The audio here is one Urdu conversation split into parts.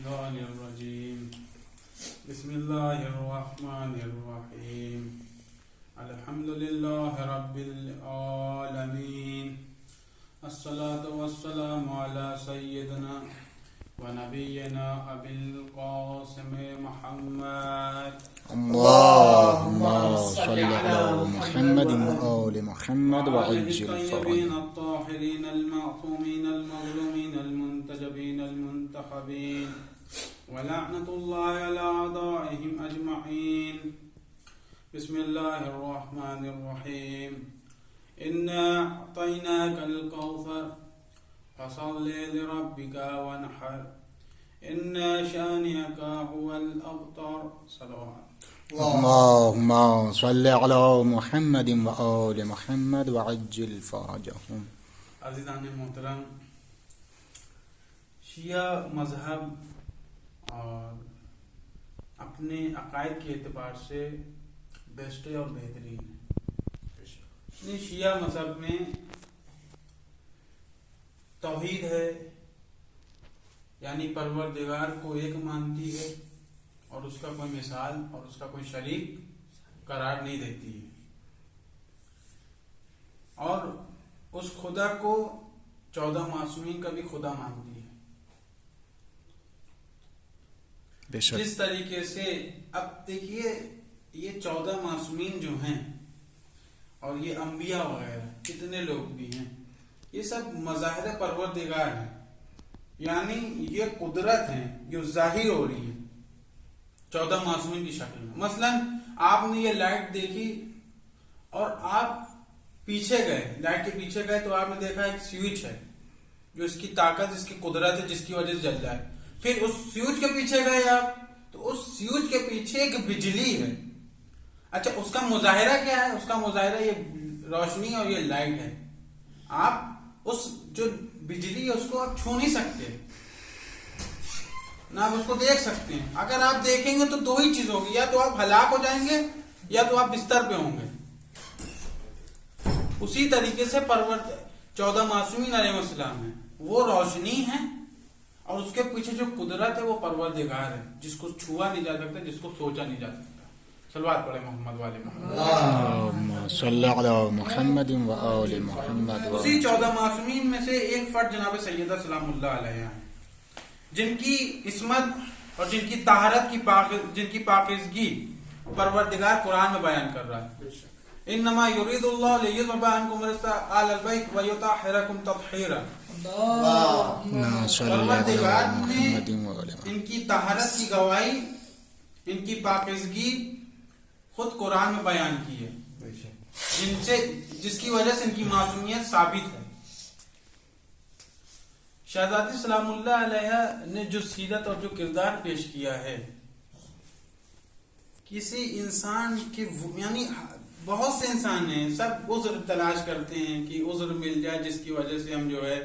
الشيطان الرجيم بسم الله الرحمن الرحيم الحمد لله رب العالمين الصلاة والسلام على سيدنا ونبينا أبي القاسم محمد اللهم صل على محمد وآل محمد وعجل الطيبين فرجهم. الطاهرين المعصومين المظلومين المنتجبين المنتخبين ولعنة الله على أعدائهم أجمعين. بسم الله الرحمن الرحيم إنا أعطيناك الكوثر فصل لربك وانحر إن شانئك هو الأبتر. صلوات. اللهم صل على محمد وآل محمد وعجل فرجهم. عزیزان محترم، شیعہ مذہب اور اپنے عقائد کے اعتبار سے بیسٹ اور بہترین ہے. شیعہ مذہب میں توحید ہے، یعنی پروردگار کو ایک مانتی ہے اور اس کا کوئی مثال اور اس کا کوئی شریک قرار نہیں دیتی ہے، اور اس خدا کو 14 معصومین کا بھی خدا مانتی ہے. جس طریقے سے اب دیکھیے یہ 14 معصومین جو ہیں اور یہ انبیاء وغیرہ کتنے لوگ بھی ہیں، یہ سب مظاہر پروردگار ہیں، یعنی یہ قدرت ہیں جو ظاہر ہو رہی ہے 14 معصومین کی شکل میں. مثلا آپ نے یہ لائٹ دیکھی اور آپ پیچھے گئے، لائٹ کے پیچھے گئے تو آپ نے دیکھا ایک سوئچ ہے جو اس کی طاقت، اس کی قدرت ہے جس کی وجہ سے جل جائے. پھر اس سوئچ کے پیچھے گئے آپ تو اس سوئچ کے پیچھے ایک بجلی ہے. اچھا، اس کا مظاہرہ کیا ہے؟ اس کا مظاہرہ یہ روشنی اور یہ لائٹ ہے. آپ اس جو بجلی ہے اس کو آپ چھو نہیں سکتے، نہ آپ اس کو دیکھ سکتے ہیں. اگر آپ دیکھیں گے تو دو ہی چیز ہوگی، یا تو آپ ہلاک ہو جائیں گے یا تو آپ بستر پہ ہوں گے. اسی طریقے سے 14 معصومین علیہ السلام ہیں، وہ روشنی ہیں اور اس کے پیچھے جو قدرت ہے وہ پروردگار ہے جس کو چھوا نہیں جا سکتا، جس کو سوچا نہیں جا سکتا. صلوات پڑھیں محمد والے محمد. اللهم صل على محمد وآل محمد. اسی 14 معصومین میں سے ایک فرد جناب سیدہ سلام اللہ علیہ ہیں، جن کی عصمت اور جن کی طہارت جن کی پاکیزگی پروردگار قرآن میں بیان کر رہا ہے. انما یرید اللہ لیذهب عنکم الرجس اہل البیت ویطہرکم تطہیرا. اللهم صل على پروردگار نے محمد وآل محمد. ان کی طہارت کی گواہی، ان کی پاکیزگی خود قرآن میں بیان کی ہے، جس کی وجہ سے ان کی معصومیت ثابت ہے. شہزادی سلام اللہ علیہ نے جو سیرت اور جو کردار پیش کیا ہے، کسی انسان کے، یعنی بہت سے انسان ہیں سب عذر تلاش کرتے ہیں کہ عذر مل جائے جس کی وجہ سے ہم جو ہے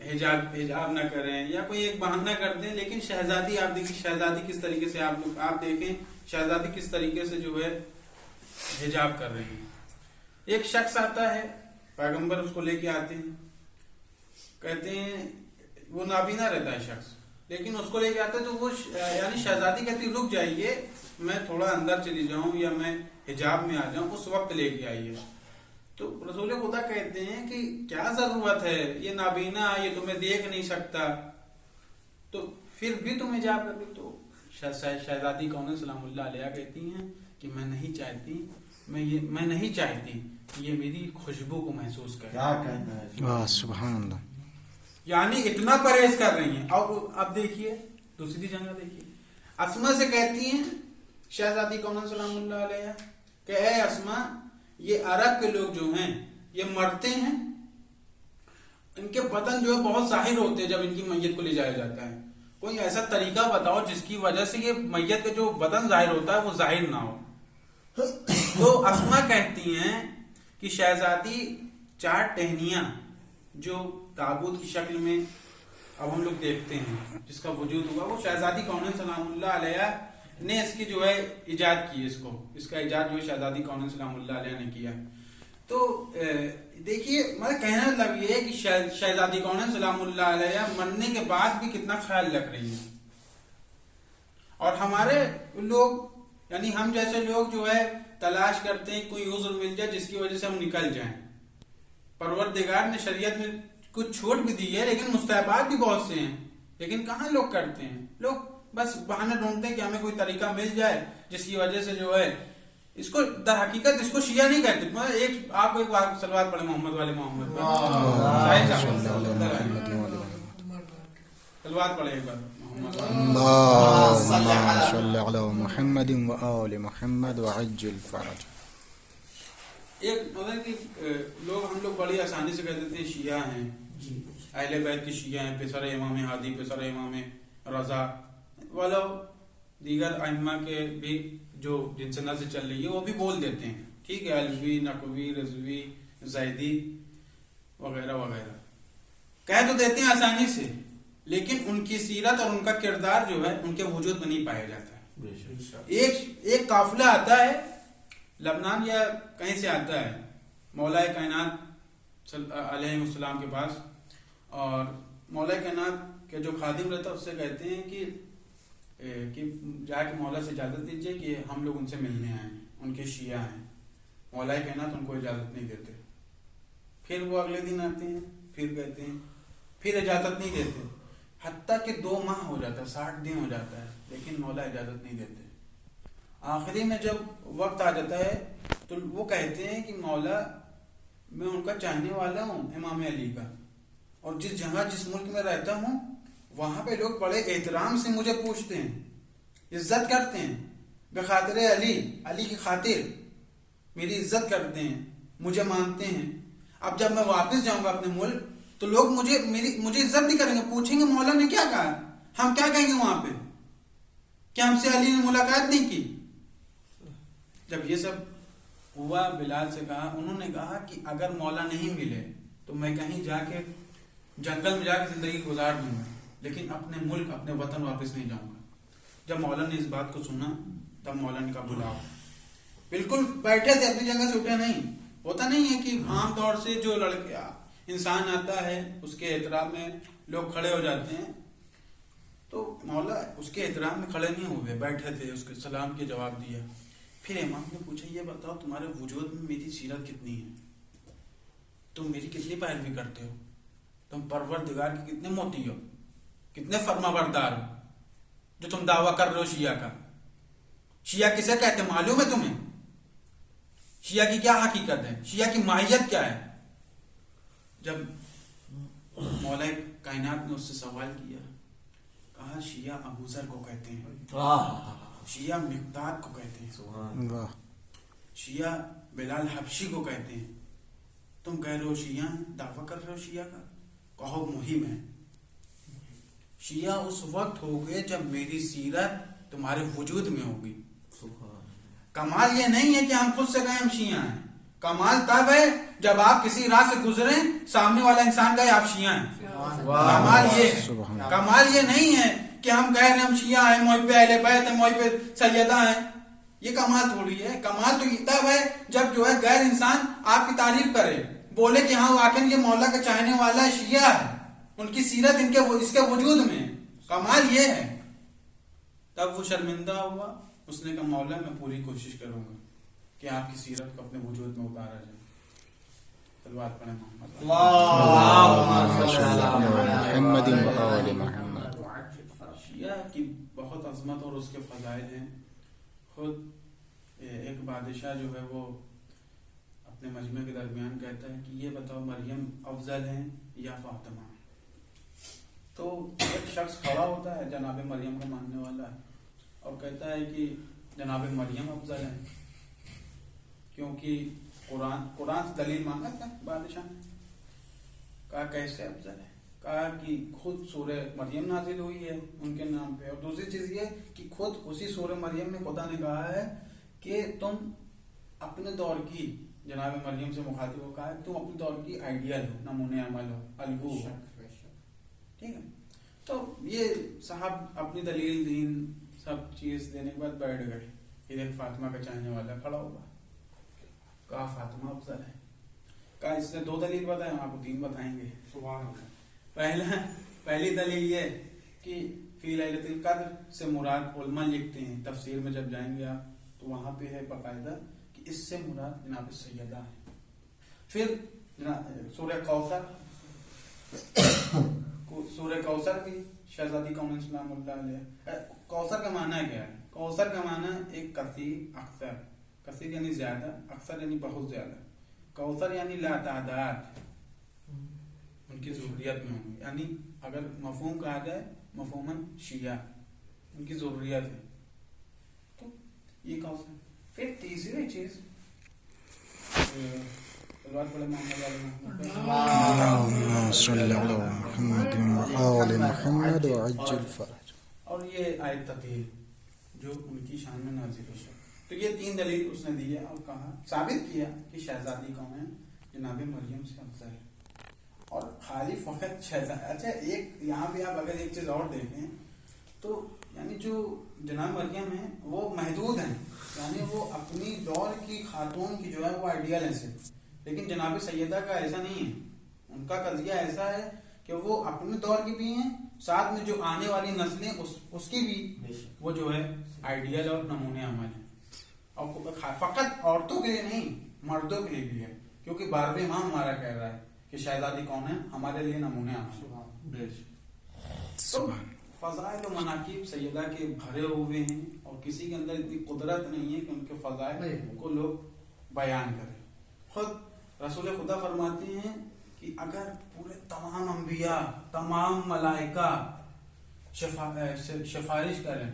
حجاب نہ کریں یا کوئی ایک بہانہ کرتے ہیں. لیکن شہزادی، آپ دیکھیں شہزادی کس طریقے سے، آپ دیکھیں شہزادی کس طریقے سے جو ہے حجاب کر رہی ہیں. ایک شخص آتا ہے، پیغمبر اس کو لے کے آتے ہیں، کہتے ہیں وہ نابینا رہتا ہے شخص، لیکن اس کو لے کے آتا ہے تو وہ یعنی شہزادی کہتی رک جائیے، میں تھوڑا اندر چلی جاؤں یا میں حجاب میں آ جاؤں، اس وقت لے کے آئیے. تو رسول خدا کہتے ہیں کہ کیا ضرورت ہے، یہ نابینا، یہ تمہیں دیکھ نہیں سکتا، تو پھر بھی تم حجاب کر دو. تو شہزادی کون سلام اللہ علیہ کہتی ہیں کہ میں نہیں چاہتی کہ یہ میری خوشبو کو محسوس کرے. سبحان اللہ. یعنی اتنا پرہیز کر رہی ہیں. اور اب دیکھیے دوسری جگہ دیکھیے، اسما سے کہتی ہیں شہزادی کون سلام اللہ علیہ کہ اے اسما، یہ عرب کے لوگ جو ہیں یہ مرتے ہیں، ان کے بدن جو ہے بہت ظاہر ہوتے ہیں جب ان کی میت کو لے جایا جاتا ہے. کوئی ایسا طریقہ بتاؤ جس کی وجہ سے یہ میت کا جو بدن ظاہر ہوتا ہے وہ ظاہر نہ ہو. تو اسما کہتی ہیں کہ شہزادی 4 ٹہنیاں جو تابوت کی شکل میں اب ہم لوگ دیکھتے ہیں جس کا وجود ہوا، وہ شہزادی کون سلام اللہ علیہ نے اس کی جو ہے ایجاد کی، اس کا ایجاد جو ہے شہزادی کون سلام اللہ علیہ نے کیا. تو دیکھیے میرا کہنا مطلب یہ ہے کہ شہزادی کونین سلام اللہ علیہ مرنے کے بعد بھی کتنا خیال رکھ رہی ہیں، اور ہمارے لوگ یعنی ہم جیسے لوگ جو ہے تلاش کرتے ہیں کوئی عذر مل جائے جس کی وجہ سے ہم نکل جائیں. پروردگار نے شریعت میں کچھ چھوٹ بھی دی ہے لیکن مستحبات بھی بہت سے ہیں، لیکن کہاں لوگ کرتے ہیں. لوگ بس بہانے ڈھونڈتے ہیں کہ ہمیں کوئی طریقہ مل جائے جس کی وجہ سے جو ہے اس کو در حقیقت اس کو شیعہ نہیں کہتے. ایک آپ ایک صلوات پڑھیں محمد والے محمد صلوات پڑھیں ایک بار اللهم صل على محمد وآل محمد وعجل فرج. ایک مطلب کہ لوگ ہم لوگ بڑی آسانی سے کہہ دیتے ہیں شیعہ ہیں، اہل بیت کے شیعہ ہیں، پسر امام ہادی، پسر امام رضا، ولو دیگر ائمہ کے بھی جو جن سے نسل چل رہی ہے وہ بھی بول دیتے ہیں، ٹھیک ہے، علوی، نقوی، رضوی، زیدی وغیرہ وغیرہ کہہ تو دیتے ہیں آسانی سے، لیکن ان کی سیرت اور ان کا کردار جو ہے ان کے وجود میں نہیں پایا جاتا ہے. ایک قافلہ آتا ہے لبنان یا کہیں سے آتا ہے مولا کائنات علیہ السلام کے پاس، اور مولا کائنات کے جو خادم رہتا ہے اس سے کہتے ہیں کہ جا کے مولا سے اجازت دیجئے کہ ہم لوگ ان سے ملنے آئے ہیں، ان کے شیعہ ہیں. مولا کائنات ان کو اجازت نہیں دیتے. پھر وہ اگلے دن آتے ہیں، پھر کہتے ہیں، پھر اجازت نہیں دیتے، حتیٰ کہ 2 ماہ ہو جاتا ہے، 60 دن ہو جاتا ہے، لیکن مولا اجازت نہیں دیتے. آخری میں جب وقت آ جاتا ہے تو وہ کہتے ہیں کہ مولا میں ان کا چاہنے والا ہوں، امام علی کا، اور جس جگہ جس ملک میں رہتا ہوں وہاں پہ لوگ بڑے احترام سے مجھے پوچھتے ہیں، عزت کرتے ہیں، بخاطر علی کی خاطر میری عزت کرتے ہیں، مجھے مانتے ہیں. اب جب میں واپس جاؤں گا اپنے ملک تو لوگ مجھے عزت نہیں کریں گے، پوچھیں گے مولا نے کیا کہا، ہم کیا کہیں گے وہاں پہ کہ ہم سے علی نے ملاقات نہیں کی. جب یہ سب ہوا بلال سے کہا، انہوں نے کہا کہ اگر مولا نہیں ملے تو میں کہیں جا کے جنگل میں جا کے زندگی گزار دوں گا، لیکن اپنے ملک اپنے وطن واپس نہیں جاؤں گا. جب مولا نے اس بات کو سنا تب مولا نے کہا بلاؤ. بالکل بیٹھے تھے اپنی جگہ سے اٹھے نہیں. ہوتا نہیں ہے کہ عام طور سے جو لڑکے انسان آتا ہے اس کے احترام میں لوگ کھڑے ہو جاتے ہیں، تو مولا اس کے احترام میں کھڑے نہیں ہوئے، بیٹھے تھے، اس کے سلام کے جواب دیا. پھر امام نے پوچھا یہ بتاؤ تمہارے وجود میں میری سیرت کتنی ہے، تم میری کتنی پیروی کرتے ہو، تم پروردگار کے کتنے موتی ہو، کتنے فرما بردار ہو، جو تم دعویٰ کر رہے ہو شیعہ کا. شیعہ کسے کہتے ہیں معلوم ہے تمہیں؟ شیعہ کی کیا حقیقت ہے، شیعہ کی ماہیت کیا ہے؟ جب مولا کائنات نے اس سے سوال کیا، کہا شیعہ ابو ذر کو کہتے ہیں، شیعہ مقداد کو کہتے ہیں، شیعہ بلال حبشی کو کہتے ہیں. تم کہہ رہے ہو شیعہ ہیں، دعویٰ کر رہے ہو شیعہ کا، کہو مہم ہے. شیعہ اس وقت ہوگے جب میری سیرت تمہارے وجود میں ہوگی. کمال یہ نہیں ہے کہ ہم خود سے کہیں ہم شیعہ ہیں، کمال تب ہے جب آپ کسی راہ سے گزریں سامنے والا انسان کہے آپ شیعہ ہیں. کمال یہ نہیں ہے کہ ہم کہہ رہے ہیں ہم شیعہ ہیں، موئی پہ اہل بیت ہیں، موئی پہ سیدہ ہیں. یہ کمال تھوڑی ہے. کمال تو تب ہے جب جو ہے غیر انسان آپ کی تعریف کرے، بولے کہ ہاں واقعی یہ مولا کا چاہنے والا شیعہ ہے، ان کی سیرت اس کے وجود میں. کمال یہ ہے. تب وہ شرمندہ ہوا. اس نے کہا مولا میں پوری کوشش کروں گا کہ آپ کی سیرت کو اپنے وجود میں اتارا جائے. صلوات پڑھیں محمد. شیعہ کی بہت عظمت اور اس کے فضائل ہیں. خود ایک بادشاہ جو ہے وہ اپنے مجمع کے درمیان کہتا ہے کہ یہ بتاؤ مریم افضل ہیں یا فاطمہ. تو ایک شخص کھڑا ہوتا ہے جناب مریم کا ماننے والا ہے اور کہتا ہے کہ جناب مریم افضل ہے، کیونکہ قرآن سے دلیل مانگا تھا بادشاہ نے. کہا کیسے افضل ہے؟ کہا کہ خود سورہ مریم نازل ہوئی ہے ان کے نام پہ، اور دوسری چیز یہ کہ خود اسی سورہ مریم میں خدا نے کہا ہے کہ تم اپنے دور کی، جناب مریم سے مخاطب ہو، کہا ہے تم اپنے دور کی آئیڈیل ہو، نمونے عمل ہو، الگو ہو. ٹھیک ہے. تو یہ صاحب اپنی دلیل دین سب چیز دینے کے بعد بیٹھ گئے. ادھر فاطمہ کا چاہنے والا کھڑا ہوگا، کہا فاطمہ افضل ہے. کا اس نے 2 دلیل بتائے، ہم آپ کو 3 بتائیں گے. سبحان اللہ. پہلی دلیل یہ کہ فی لیلۃ القدر سے مراد علماء لکھتے ہیں، تفسیر میں جب جائیں گے آپ تو وہاں پہ ہے باقاعدہ کہ اس سے مراد جناب سیدہ ہے. پھر سورہ کوثر بھی شہزادی کون سلام اللہ علیہ. کوثر کا معنی کیا ہے؟ کوثر کا معنی ایک کثیر، اکثر. کثیر یعنی زیادہ، اکثر یعنی بہت زیادہ. کوثر یعنی لا تعداد ان کی ضروریت میں ہوں گی، یعنی اگر مفہوم کہا جائے مفہوماً شیعہ ان کی ضروریت ہے. تو یہ کوثر. پھر تیسری چیز اللهم صل على محمد وآل محمد وعجل فرج. اور یہ آیت تطہیر جو ان کی شان میں نازل ہوئی. تو یہ 3 دلیل اس نے دی ہے اور کہا ثابت کیا کہ شہزادی کون ہے؟ جناب مریم سے افضل ہے. اور خالی فقط شہزادی. اچھا ایک یہاں پہ آپ اگر ایک چیز اور دیکھیں تو یعنی جو جناب مریم ہے وہ محدود ہیں، یعنی وہ اپنی دور کی خاتون کی جو ہے وہ آئیڈیل ہے صرف. لیکن جناب سیدہ کا ایسا نہیں ہے. ان کا قضیہ ایسا ہے کہ وہ اپنے دور کی بھی ہیں، ساتھ میں جو آنے والی نسلیں اس کی بھی وہ جو ہے آئیڈیل اور نمونے عمل ہیں. اور فقط عورتوں کے لیے نہیں، مردوں کے لیے بھی ہے، کیونکہ 12ویں امام ہمارا کہہ رہا ہے کہ شہزادی کون ہے؟ ہمارے لیے نمونے عمل. تو فضائل و مناقب سیدہ کے بھرے ہوئے ہیں اور کسی کے اندر اتنی قدرت نہیں ہے کہ ان کے فضائل کو لوگ بیان کریں. خود رسول خدا فرماتے ہیں کہ اگر پورے تمام انبیاء، تمام ملائکہ سفارش کریں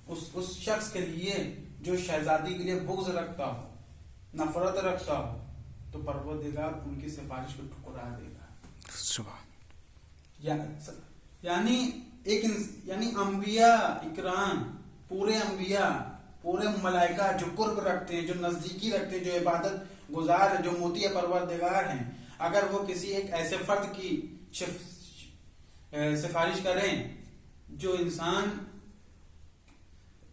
اس شخص کے لیے جو شہزادی کے لیے بغض رکھتا ہو، نفرت رکھتا ہو، تو پروردگار ان کی سفارش کو ٹھکرا دے گا. یعنی انبیاء اکرام، پورے انبیاء، پورے ملائکہ جو قرب رکھتے ہیں، جو نزدیکی رکھتے ہیں، جو عبادت گزار ہیں، جو موتی پروردگار ہیں، اگر وہ کسی ایک ایسے فرد کی سفارش کریں جو انسان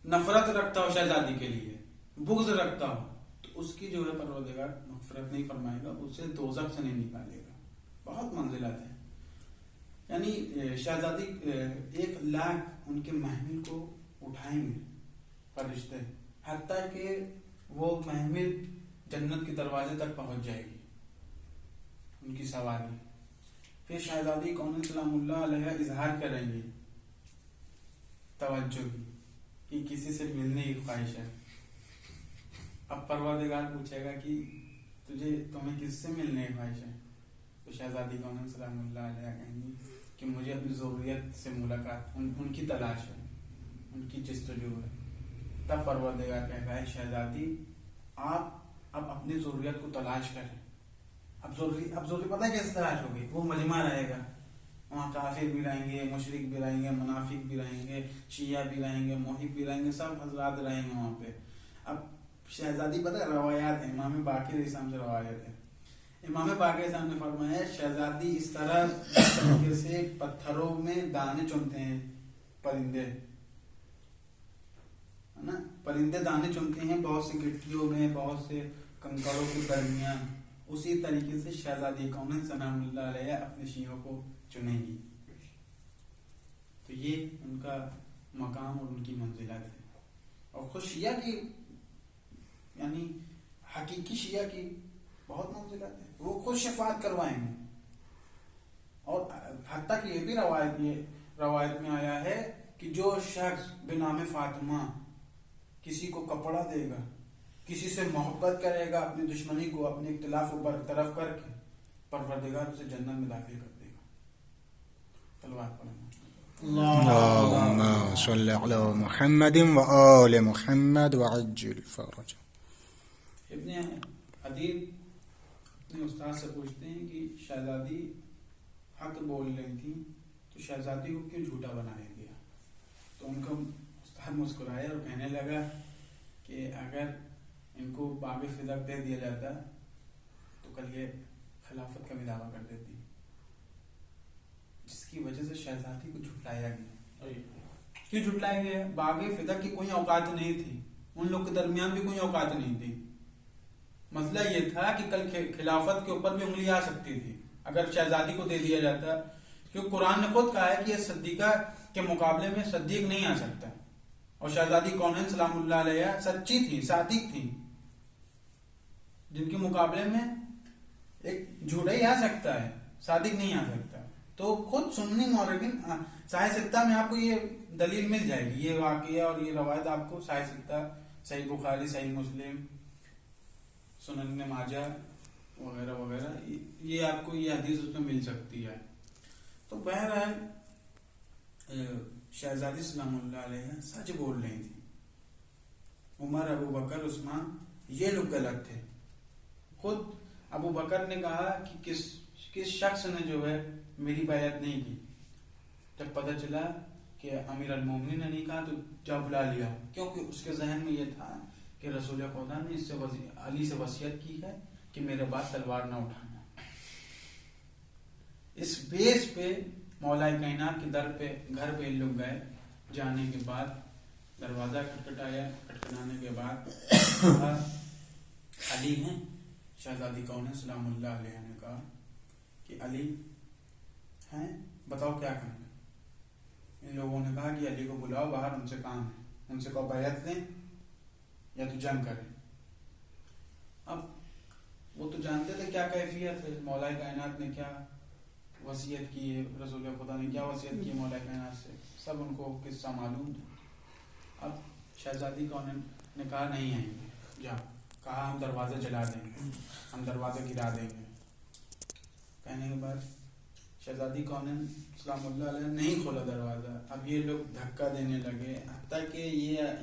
نفرت رکھتا ہو شہزادی کے لیے، بغض رکھتا ہو، تو اس کی جو ہے پروردگار مغفرت نہیں فرمائے گا، اسے دوزخ سے نہیں نکالے گا. بہت منزلات ہیں. یعنی شہزادی 1,00,000 ان کے محمل کو اٹھائیں گے فرشتے، حتیٰ کہ وہ محمل جنت کے دروازے تک پہنچ جائے گی ان کی سواری. پھر شہزادی کون سلام اللہ علیہ اظہار کریں گے توجہ کی کہ کسی سے ملنے کی خواہش ہے. اب پروردگار پوچھے گا کہ تمہیں کس سے ملنے کی خواہش ہے؟ تو شہزادی کون سلام اللہ علیہ کہیں گی کہ مجھے اپنی ضروریت سے ملاقات، ان کی تلاش ہے، ان کی جستجو ہے. تب پروردگار کہتا ہے شہزادی آپ اب اپنی ضروریت کو تلاش کریں. اب ضروری پتہ کیسے تلاش ہوگی؟ وہ مجمع رہے گا، وہاں کافر بھی رہیں گے، مشرک بھی رہیں گے، منافق بھی رہیں گے، شیعہ بھی رہیں گے، محب بھی رہیں گے، سب حضرات رہیں گے وہاں پہ. اب شہزادی پتہ روایات ہیں، امام باقر اسلام سے روایت ہے. امام باقر صاحب نے فرمایا شہزادی اس طرح طریقے سے پتھروں میں دانے چنتے ہیں، پرندے ہے نا، پرندے دانے چنتے ہیں بہت سی گٹیوں میں، بہت سے کنکڑوں کے درمیان، اسی طریقے سے شہزادی کون سلام اللہ علیہ اپنے شیعوں کو چنیں گی. تو یہ ان کا مقام اور ان کی منزلت ہے. اور خود شیعہ کی یعنی حقیقی شیعہ کی بہت منزلت ہے، وہ خود شفاعت کروائیں گے. اور حتیٰ کہ یہ بھی روایت میں آیا ہے کہ جو شخص بنام فاطمہ کسی کو کپڑا دے گا، کسی سے محبت کرے گا، اپنی دشمنی کو، اپنے اختلاف کو برطرف کر کے، پروردگار اسے جنت میں داخل کر دے گا. تلوار پڑھنا. اللهم صل على محمد وآل محمد وعجل فرج. ابن حدید اپنے استاد سے پوچھتے ہیں کہ شہزادی حق بول رہی تھی تو شہزادی کو کیوں جھوٹا بنایا گیا؟ تو ان کا استاد مسکرایا اور کہنے لگا کہ اگر ان کو باب فدق دے دیا جاتا تو کل یہ خلافت کا بھی دعویٰ کر دیتی، جس کی وجہ سے شہزادی کو جھٹلایا گیا. کیوں جھٹلایا گیا؟ باب فدق کی کوئی اوقات نہیں تھی، ان لوگ کے درمیان بھی کوئی اوقات نہیں تھی. مسئلہ یہ تھا کہ کل خلافت کے اوپر بھی انگلی آ سکتی تھی اگر شہزادی کو دے دیا جاتا، کیونکہ قرآن نے خود کہا ہے کہ یہ صدیقہ کے مقابلے میں صدیق نہیں آ سکتا، اور شہزادی کونین سلام اللہ علیہ سچی تھی، صادق تھی، جن کے مقابلے میں ایک جھوٹا ہی آ سکتا ہے، صادق نہیں آ سکتا. تو خود سنی مورخین صحیح ستہ میں آپ کو یہ دلیل مل جائے گی، یہ واقعہ اور یہ روایت آپ کو صحیح ستہ، صحیح بخاری، صحیح مسلم، سنن ماجہ وغیرہ وغیرہ، یہ آپ کو یہ حدیث اس میں مل سکتی ہے. تو بہرحال شہزادی سلام اللہ علیہ سچ بول رہی تھی. عمر، ابو بکر، عثمان یہ لوگ غلط تھے. خود ابو بکر نے کہا کہ کس شخص نے جو ہے میری بیعت نہیں کی. جب پتہ چلا کہ امیر المومنین نے نہیں کہا تو جا بلا لیا، کیونکہ اس کے ذہن میں یہ تھا کہ رسول خدا نے اس سے علی سے وصیت کی ہے کہ میرے بعد تلوار نہ اٹھانا. اس بیس پہ مولا کائنات کے گھر پہ لوگ گئے. جانے کے بعد دروازہ کھٹکھٹایا، کھٹکھٹانے کے بعد کہا علی ہیں. شہزادی کون ہے سلام اللہ علیہ نے کہا کہ علی ہیں، بتاؤ کیا کرنا. ان لوگوں نے کہا کہ علی کو بلاؤ باہر، ان سے کام ہے، ان سے کہو بیعت لیں یا تو جنگ کریں. اب وہ تو جانتے تھے کیا کیفیت ہے، مولا کائنات نے کیا وصیت کی ہے، رسول خدا نے کیا وصیت کی ہے مولا کائنات سے، سب ان کو قصہ معلوم تھا. اب شہزادی کون نے کہا نہیں آئیں گے، جا، کہا ہم دروازے جلا دیں گے، ہم دروازے گرا دیں گے. کہنے کے بعد شہزادی کون سلام اللہ علیہ نہیں کھولا دروازہ. اب یہ لوگ دھکا دینے لگے، حتیٰ کہ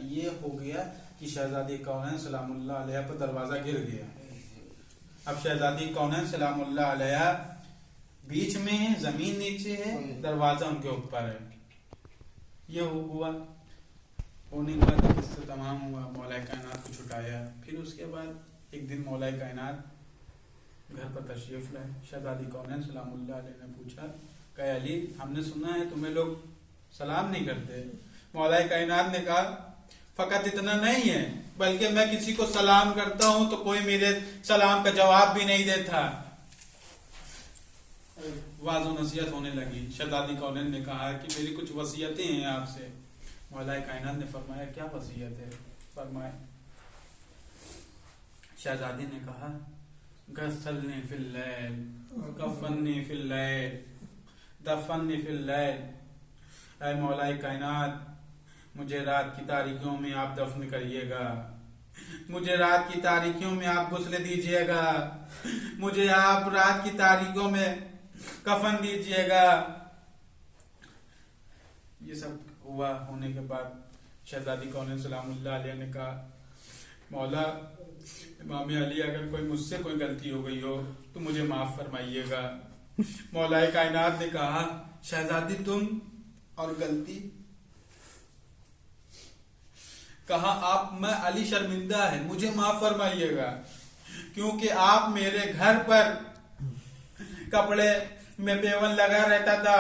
یہ ہو گیا کہ شہزادی کون سلام اللہ علیہ پر دروازہ گر گیا. اب شہزادی کون سلام اللہ علیہ بیچ میں ہے، زمین نیچے ہے، دروازہ ان کے اوپر ہے. یہ ہوا، ہونے کے بعد اس سے تمام ہوا. مولا کائنات کو چھٹایا. پھر اس کے بعد ایک دن مولا کائنات گھر پر تشریف لائے. شہزادی کون سلام اللہ علیہ نے پوچھا کہ علی ہم نے سنا ہے تمہیں لوگ سلام نہیں کرتے. مولا کائنات نے کہا فقط اتنا نہیں ہے بلکہ میں کسی کو سلام کرتا ہوں تو کوئی میرے سلام کا جواب بھی نہیں دیتا. واضح و نصیحت ہونے لگی. شہزادی کونین نے کہا کہ میری کچھ وصیتیں ہیں آپ سے. مولا کائنات نے فرمایا کیا وصیت ہے؟ فرمائے. شہزادی نے کہا غسلنی فی اللیل، کفنی فی اللیل، دفنی فی اللیل. اے مولا کائنات مجھے رات کی تاریکیوں میں آپ دفن کریے گا، مجھے رات کی تاریکیوں میں آپ غسل دیجیے گا، مجھے آپ رات کی تاریکیوں میں کفن دیجیے گا. یہ سب ہوا. ہونے کے بعد شہزادی کون سلام اللہ علیہ نے کہا مولا امام علی اگر مجھ سے کوئی غلطی ہو گئی ہو تو مجھے معاف فرمائیے گا. مولا کائنات نے کہا شہزادی تم اور غلطی؟ کہا آپ میں علی شرمندہ ہے، مجھے معاف فرمائیے گا کیونکہ آپ میرے گھر پر کپڑے میں پیون لگا رہتا تھا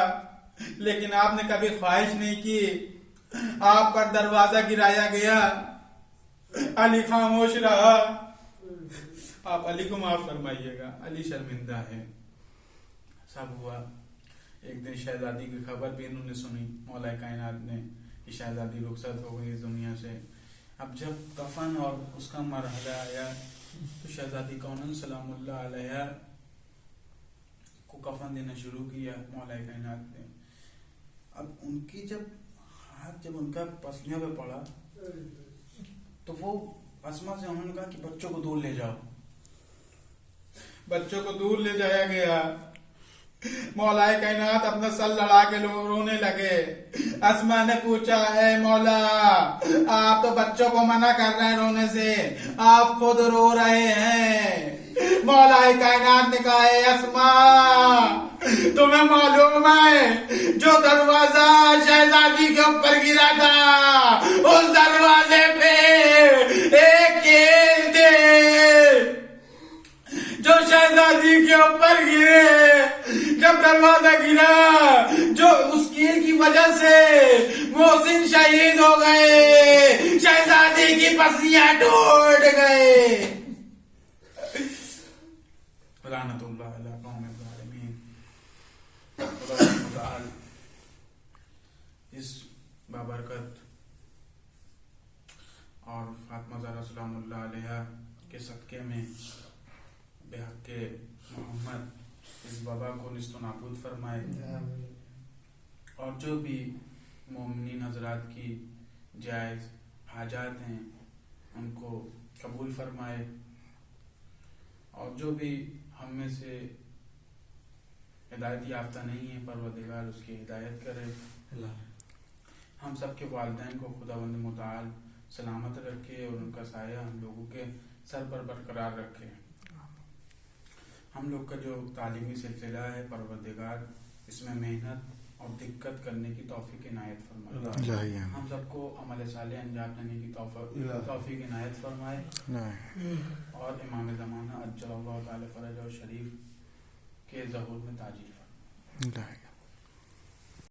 لیکن آپ نے کبھی خواہش نہیں کی. آپ پر دروازہ گرایا گیا، علی خاموش رہا. آپ علی کو معاف فرمائیے گا، علی شرمندہ ہے. سب ہوا. ایک دن شہزادی کی خبر بھی انہوں نے سنی مولا کائنات نے کہ شہزادی رخصت ہو گئی اس دنیا سے. اب جب کفن اور اس کا مرحلہ آیا تو شہزادی کون سلام اللہ علیہ کو کفن دینا شروع کیا مولا کائنات نے. اب ان کی ہاتھ جب ان کا پسلیوں پہ پڑا تو وہ اسما سے انہوں نے کہا کہ بچوں کو دور لے جاؤ. بچوں کو دور لے جایا گیا. مولا کائنات اپنا سر لڑا کے رونے لگے. اسما نے پوچھا اے مولا آپ تو بچوں کو منع کر رہے ہیں رونے سے، آپ خود رو رہے ہیں. مولا کائنات نے کہا اے اسما تمہیں معلوم ہے جو دروازہ شہزادی کے اوپر گرا تھا اس دروازے پہ ایک کیل تھے جو شہزادی کے اوپر گرے. جب دروازہ گرا جو اس کیل کی وجہ سے محسن شہید ہو گئے، شہزادی کی پسلیاں ٹوٹ گئے. بابرکت اور فاطمہ زہرا سلام اللہ علیہ کے صدقے میں بحق محمد اس وبا کو نیست و نابود فرمائے، اور جو بھی مومنین حضرات کی جائز حاجات ہیں ان کو قبول فرمائے، اور جو بھی ہم میں سے ہدایت یافتہ نہیں ہے پروردگار اس کی ہدایت کرے، ہم سب کے والدین کو خداوند متعال سلامت رکھے اور ان کا سایہ ہم لوگوں کے سر پر برقرار رکھے۔ ہم لوگ کا جو تعلیمی سلسلہ ہے پروردگار اس میں محنت اور دقت کرنے کی توفیق عنایت فرمائے، ہم سب کو عمل صالح انجام دینے کی توفیق عنایت فرمائے، اور امام زمانہ عجل اللہ تعالی فرجہ شریف کے ظہور میں تاجیل فرمائے۔